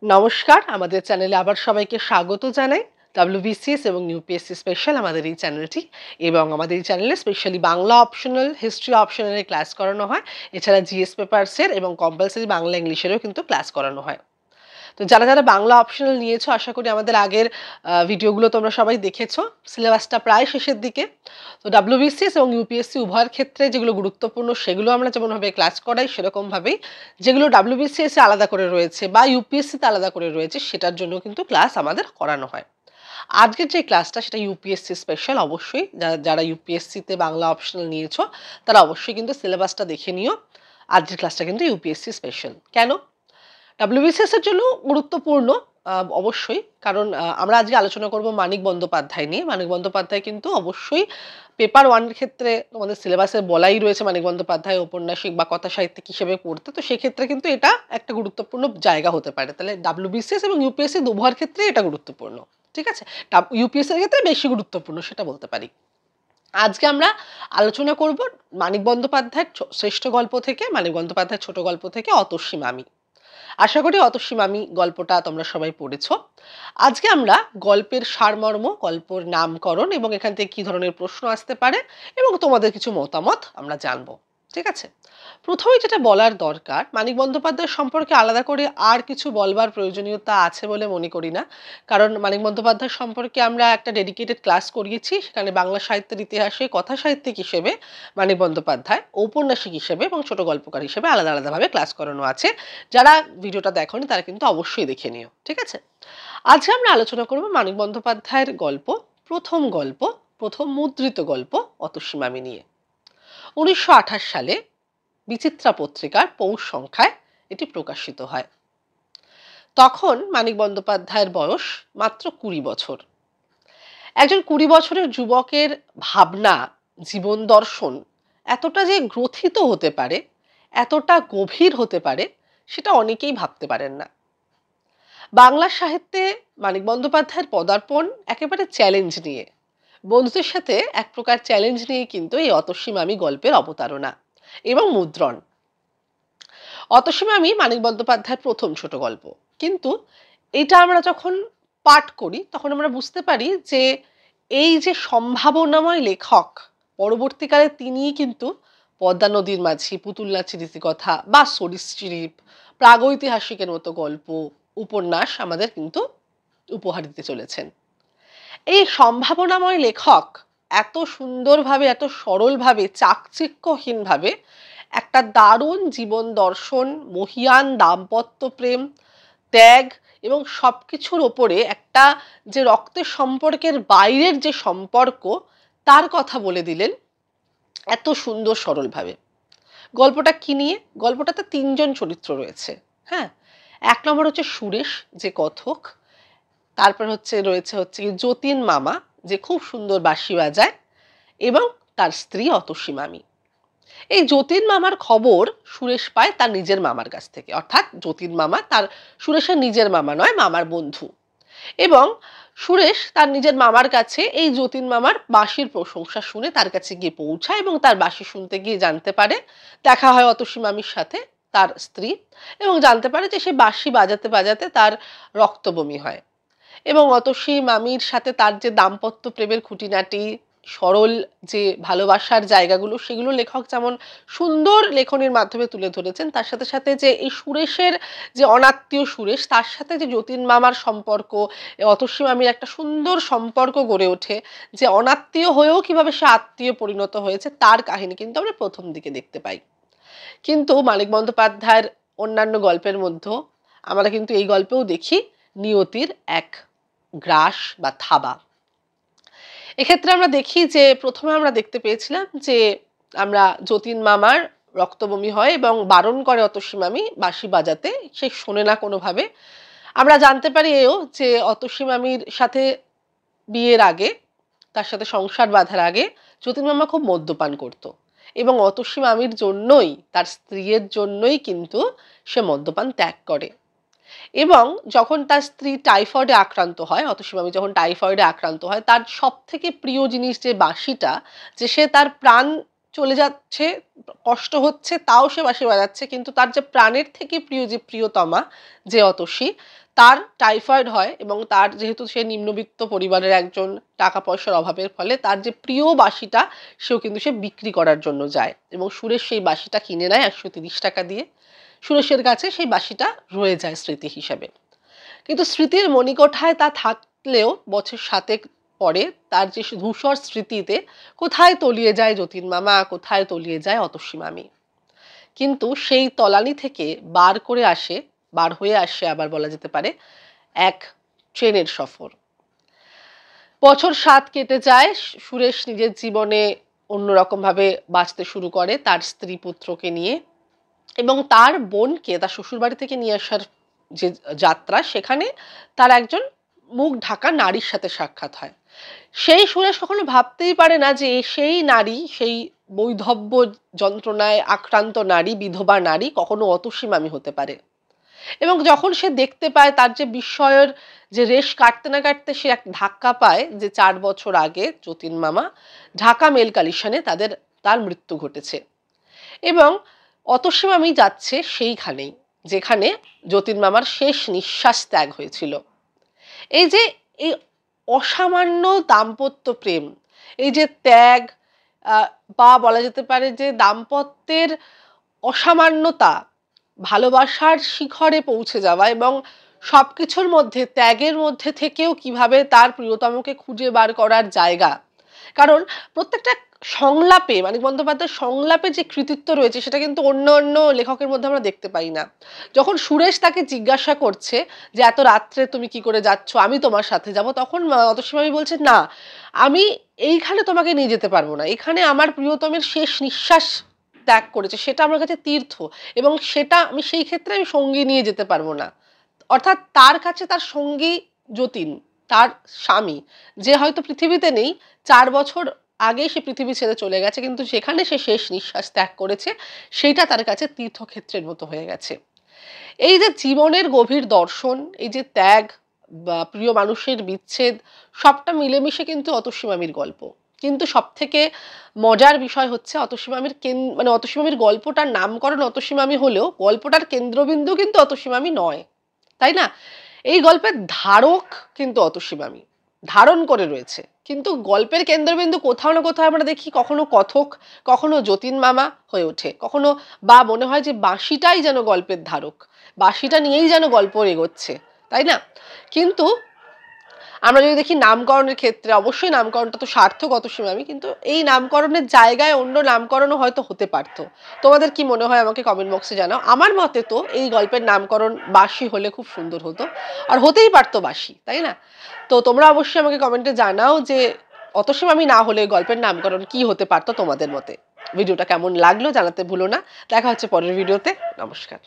নমস্কার, আমাদের চ্যানেলে আবার সবাইকে স্বাগত জানাই। WBCS এবং ইউপিএসসি স্পেশাল আমাদের এই চ্যানেলটি, এবং আমাদের এই চ্যানেলে স্পেশালি বাংলা অপশনাল, হিস্ট্রি অপশনালের ক্লাস করানো হয়। এছাড়া জিএস পেপারসের এবং কম্পালসারি বাংলা ইংলিশেরও কিন্তু ক্লাস করানো হয়। তো যারা যারা বাংলা অপশনাল নিয়েছো, আশা করি আমাদের আগের ভিডিওগুলো তোমরা সবাই দেখেছো। সিলেবাসটা প্রায় শেষের দিকে। তো WBCS এবং ইউপিএসসি উভয়ের ক্ষেত্রে যেগুলো গুরুত্বপূর্ণ সেগুলো আমরা যেমনভাবে ক্লাস করাই, সেরকমভাবেই যেগুলো WBCS এ আলাদা করে রয়েছে বা ইউপিএসসিতে আলাদা করে রয়েছে সেটার জন্য কিন্তু ক্লাস আমাদের করানো হয়। আজকের যে ক্লাসটা সেটা ইউপিএসসি স্পেশাল। অবশ্যই যারা ইউপিএসসিতে বাংলা অপশনাল নিয়েছো তারা অবশ্যই কিন্তু সিলেবাসটা দেখে নিও। আজকের ক্লাসটা কিন্তু ইউপিএসসি স্পেশাল। কেন? WBCS এর জন্য গুরুত্বপূর্ণ অবশ্যই, কারণ আমরা আজকে আলোচনা করব মানিক বন্দ্যোপাধ্যায় নিয়ে। মানিক বন্দ্যোপাধ্যায় কিন্তু অবশ্যই পেপার 1 এর ক্ষেত্রে তোমাদের সিলেবাসে বলাই রয়েছে মানিক বন্দ্যোপাধ্যায় ঔপন্যাসিক বা কথা সাহিত্যিক হিসেবে পড়তে। তো সেক্ষেত্রে কিন্তু এটা একটা গুরুত্বপূর্ণ জায়গা হতে পারে। তাহলে WBCS এবং ইউপিএসসি উভয়ের ক্ষেত্রে এটা গুরুত্বপূর্ণ। ঠিক আছে? ইউপিএসসি এর ক্ষেত্রে বেশি গুরুত্বপূর্ণ সেটা বলতে পারি। আজকে আমরা আলোচনা করব মানিক বন্দ্যোপাধ্যায়ের শ্রেষ্ঠ গল্প থেকে, মানিক বন্দ্যোপাধ্যায়ের ছোট গল্প থেকে অতসী মামি। আশা করি অতসী মামি গল্পটা তোমরা সবাই পড়েছ। আজকে আমরা গল্পের সারমর্ম, গল্পের নামকরণ এবং এখান থেকে কি ধরনের প্রশ্ন আসতে পারে এবং তোমাদের কিছু মতামত আমরা জানবো। ঠিক আছে? প্রথমেই যেটা বলার দরকার, মানিক বন্দ্যোপাধ্যায় সম্পর্কে আলাদা করে আর কিছু বলবার প্রয়োজনীয়তা আছে বলে মনে করি না। কারণ মানিক বন্দ্যোপাধ্যায় সম্পর্কে আমরা একটা ডেডিকেটেড ক্লাস করিয়েছি। সেখানে বাংলা সাহিত্যের ইতিহাসে কথা সাহিত্যিক হিসেবে মানিক বন্দ্যোপাধ্যায়, ঔপন্যাসিক হিসেবে এবং ছোট গল্পকার হিসেবে আলাদা আলাদাভাবে ক্লাস করানো আছে। যারা ভিডিওটা দেখোনি তারা কিন্তু অবশ্যই দেখে নিও। ঠিক আছে? আজকে আমরা আলোচনা করব মানিক বন্দ্যোপাধ্যায়ের গল্প, প্রথম মুদ্রিত গল্প অতসী মামি নিয়ে। 1928 সালে বিচিত্রা পত্রিকার পৌষ সংখ্যায় এটি প্রকাশিত হয়। তখন মানিক বন্দ্যোপাধ্যায়ের বয়স মাত্র 20 বছর। একজন 20 বছরের যুবকের ভাবনা, জীবন দর্শন এতটা যে গ্রথিত হতে পারে, এতটা গভীর হতে পারে, সেটা অনেকেই ভাবতে পারেন না। বাংলা সাহিত্যে মানিক বন্দ্যোপাধ্যায়ের পদার্পণ একেবারে চ্যালেঞ্জ নিয়ে, বন্ধুদের সাথে এক প্রকার চ্যালেঞ্জ নিয়ে কিন্তু এই অতসী মামি গল্পের অবতারণা এবং মুদ্রণ। অতসী মামি মানিক বন্দ্যোপাধ্যায়ের প্রথম ছোট গল্প, কিন্তু এটা আমরা যখন পাঠ করি তখন আমরা বুঝতে পারি যে এই যে সম্ভাবনাময় লেখক, পরবর্তীকালে তিনিই কিন্তু পদ্মা নদীর মাঝি, পুতুল নাচের রীতিকথা বা সরীসৃপ, প্রাগৈতিহাসিকের মতো গল্প, উপন্যাস আমাদের কিন্তু উপহার দিতে চলেছেন। এই সম্ভাবনাময় লেখক এত সুন্দরভাবে, এত সরলভাবে, চাকচিক্যহীনভাবে একটা দারুণ জীবন দর্শন, মহীয়ান দাম্পত্য প্রেম, ত্যাগ এবং সবকিছুর ওপরে একটা যে রক্তের সম্পর্কের বাইরের যে সম্পর্ক তার কথা বলে দিলেন এত সুন্দর সরলভাবে। গল্পটা কি নিয়ে? গল্পটাতে 3 জন চরিত্র রয়েছে। হ্যাঁ, 1 নম্বর হচ্ছে সুরেশ, যে কথক। তারপর রয়েছে যতীন মামা, যে খুব সুন্দর বাঁশি বাজায়, এবং তার স্ত্রী অতসী মামি। এই যতীন মামার খবর সুরেশ পায় তার নিজের মামার কাছ থেকে, অর্থাৎ যতীন মামা তার সুরেশের নিজের মামা নয়, মামার বন্ধু। এবং সুরেশ তার নিজের মামার কাছে এই যতীন মামার বাঁশির প্রশংসা শুনে তার কাছে গিয়ে পৌঁছায় এবং তার বাঁশি শুনতে গিয়ে জানতে পারে, দেখা হয় অতসী মামির সাথে, তার স্ত্রী, এবং জানতে পারে যে সে বাঁশি বাজাতে বাজাতে তার রক্তবমি হয়। এবং অতসী মামির সাথে তার যে দাম্পত্য প্রেমের খুঁটিনাটি, সরল যে ভালোবাসার জায়গাগুলো, সেগুলো লেখক যেমন সুন্দর লেখনের মাধ্যমে তুলে ধরেছেন, তার সাথে সাথে যে এই সুরেশের যে অনাত্মীয় সুরেশ, তার সাথে যে যতীন মামার সম্পর্ক, অতসী মামির একটা সুন্দর সম্পর্ক গড়ে ওঠে, যে অনাত্মীয় হয়েও কিভাবে সে আত্মীয় পরিণত হয়েছে, তার কাহিনী কিন্তু আমরা প্রথম দিকে দেখতে পাই। কিন্তু মানিক বন্দ্যোপাধ্যায়ের অন্যান্য গল্পের মধ্যেও আমরা কিন্তু এই গল্পেও দেখি নিয়তির এক গ্রাস বা থাবা। এক্ষেত্রে আমরা দেখি যে প্রথমে আমরা দেখতে পেয়েছিলাম যে আমরা যতীন মামার রক্তবমি হয় এবং বারণ করে অতসী মামি বাঁশি বাজাতে, সে শোনে না কোনোভাবে। আমরা জানতে পারি এও যে অতসী মামির সাথে বিয়ের আগে, তার সাথে সংসার বাঁধার আগে যতীন মামা খুব মদ্যপান করত, এবং অতসী মামির জন্যই, তার স্ত্রীর জন্যই কিন্তু সে মদ্যপান ত্যাগ করে। এবং যখন তার স্ত্রী টাইফয়েডে আক্রান্ত হয়, অতসী মামি যখন টাইফয়েডে আক্রান্ত হয়, তার সব থেকে প্রিয় জিনিস যে বাঁশিটা, যে সে তার প্রাণ চলে যাচ্ছে, কষ্ট হচ্ছে, তাও সে বাঁশি বাজাচ্ছে, কিন্তু তার যে প্রাণের থেকে প্রিয় যে প্রিয়তমা, যে অতসী, তার টাইফয়েড হয় এবং তার যেহেতু সে নিম্নবিত্ত পরিবারের একজন, টাকা পয়সার অভাবের ফলে তার যে প্রিয় বাঁশিটা সেও কিন্তু সে বিক্রি করার জন্য যায় এবং সুরেশ সেই বাঁশিটা কিনে নেয় 130 টাকা দিয়ে। সুরেশের কাছে সেই বাঁশিটা রয়ে যায় স্মৃতি হিসেবে। কিন্তু স্মৃতির মণিকোঠায় তা থাকলেও বছর 7 পরে তার যে ধূসর স্মৃতিতে কোথায় তলিয়ে যায় যতীন মামা, কোথায় তলিয়ে যায় অতসী মামি। কিন্তু সেই তলানি থেকে বার হয়ে আসে আবার বলা যেতে পারে এক ট্রেনের সফর। বছর 7 কেটে যায়, সুরেশ নিজের জীবনে অন্যরকম ভাবে বাঁচতে শুরু করে তার স্ত্রী পুত্রকে নিয়ে, এবং তার বোনকে তার শ্বশুরবাড়ি থেকে নিয়ে আসার যে যাত্রা, সেখানে তার একজন মুখ ঢাকা নারীর সাথে সাক্ষাৎ হয়। সেই সুরেশ কখনো ভাবতেই পারে না যে সেই নারী, সেই বৈধব্য যন্ত্রণায় আক্রান্ত নারী, বিধবা নারী কখনো অতসী মামি হতে পারে। এবং যখন সে দেখতে পায়, তার যে বিস্ময়ের যে রেশ কাটতে না কাটতে সে এক ধাক্কা পায় যে 4 বছর আগে যতীন মামা ঢাকা মেল কালিশনে তার মৃত্যু ঘটেছে এবং অতসী মামি যাচ্ছে সেইখানেই যেখানে যতীন মামার শেষ নিঃশ্বাস ত্যাগ হয়েছিল। এই যে এই অসামান্য দাম্পত্য প্রেম, এই যে ত্যাগ, বা বলা যেতে পারে যে দাম্পত্যের অসামান্যতা, ভালোবাসার শিখরে পৌঁছে যাওয়া এবং সবকিছুর মধ্যে ত্যাগের মধ্যে থেকেও কিভাবে তার প্রিয়তমকে খুঁজে বার করার জায়গা। কারণ প্রত্যেকটা সংলাপে, মানিক বন্দ্যোপাধ্যায়ের সংলাপে যে কৃতিত্ব রয়েছে সেটা কিন্তু অন্য অন্য লেখকের মধ্যে আমরা দেখতে পাই না। যখন সুরেশ তাকে জিজ্ঞাসা করছে যে এত রাত্রে তুমি কি করে যাচ্ছ, আমি তোমার সাথে যাব, তখন অতসী মামি বলছে না, আমি এইখানে তোমাকে নিয়ে যেতে পারবো না, এখানে আমার প্রিয়তমের শেষ নিঃশ্বাস ত্যাগ করেছে, সেটা আমার কাছে তীর্থ এবং সেটা আমি সেই ক্ষেত্রে আমি সঙ্গী নিয়ে যেতে পারবো না। অর্থাৎ তার কাছে তার সঙ্গী যতীন, তার স্বামী, যে হয়তো পৃথিবীতে নেই, 4 বছর আগে সে পৃথিবী ছেড়ে চলে গেছে, কিন্তু সেখানে সে শেষ নিঃশ্বাস ত্যাগ করেছে, সেইটা তার কাছে তীর্থক্ষেত্রের মতো হয়ে গেছে। এই যে জীবনের গভীর দর্শন, এই যে ত্যাগ বা প্রিয় মানুষের বিচ্ছেদ, সবটা মিলেমিশে কিন্তু অতসী মামির গল্প। কিন্তু সব থেকে মজার বিষয় হচ্ছে অতসী মামির মানে অতসী মামির গল্পটার নামকরণ অতসী মামি হলেও গল্পটার কেন্দ্রবিন্দু কিন্তু অতসী মামি নয়, তাই না? এই গল্পের ধারক কিন্তু অতসী মামি, ধারণ করে রয়েছে, কিন্তু গল্পের কেন্দ্রবিন্দু কোথাও না কোথাও আমরা দেখি কখনো কথক, কখনো যতীন মামা হয়ে ওঠে, কখনো বা মনে হয় যে বাঁশিটাই যেন গল্পের ধারক, বাঁশিটা নিয়েই যেন গল্প এগোচ্ছে, তাই না? কিন্তু আমরা যদি দেখি নামকরণের ক্ষেত্রে, অবশ্যই নামকরণটা তো সার্থক অতসী মামি, কিন্তু এই নামকরণের জায়গায় অন্য নামকরণও হয়তো হতে পারতো। তোমাদের কি মনে হয় আমাকে কমেন্ট বক্সে জানাও। আমার মতে তো এই গল্পের নামকরণ বাঁশি হলে খুব সুন্দর হতো, আর হতেই পারতো বাঁশি, তাই না? তো তোমরা অবশ্যই আমাকে কমেন্টে জানাও যে অতসী মামি না হলে গল্পের নামকরণ কি হতে পারতো তোমাদের মতে। ভিডিওটা কেমন লাগলো জানাতে ভুলো না। দেখা হচ্ছে পরের ভিডিওতে। নমস্কার।